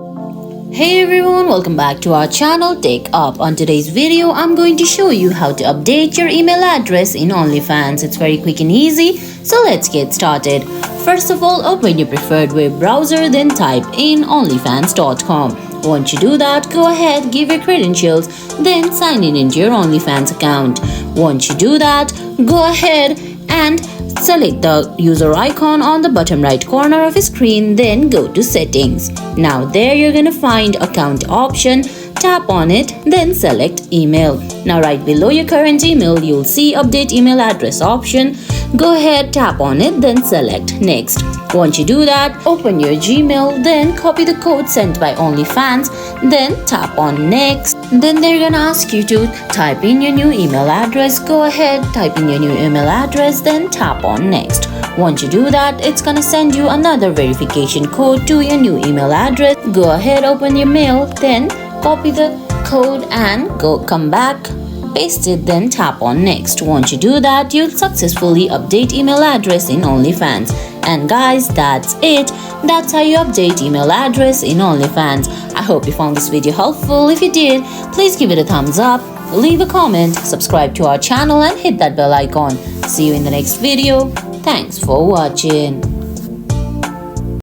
Hey everyone, welcome back to our channel TechUp. On today's video, I'm going to show you how to update your email address in OnlyFans. It's very quick and easy, so let's get started. First of all, open your preferred web browser, then type in onlyfans.com. Once you do that, go ahead, give your credentials, then sign in into your OnlyFans account. Once you do that, go ahead and select the user icon on the bottom right corner of your screen, then go to settings. Now there you're gonna find account option, tap on it, then select email. Now right below your current email you'll see update email address option. Go ahead, tap on it, then select next. Once you do that, open your Gmail, then copy the code sent by OnlyFans, then tap on next. Then they're gonna ask you to type in your new email address. Go ahead, type in your new email address, then tap on next. Once you do that, it's gonna send you another verification code to your new email address. Go ahead, open your mail, then copy the code and come back, paste it, then tap on next. Once you do that, you'll successfully update email address in OnlyFans. And guys, that's it. That's how you update email address in OnlyFans. I hope you found this video helpful. If you did, please give it a thumbs up, leave a comment, subscribe to our channel and hit that bell icon. See you in the next video. Thanks for watching.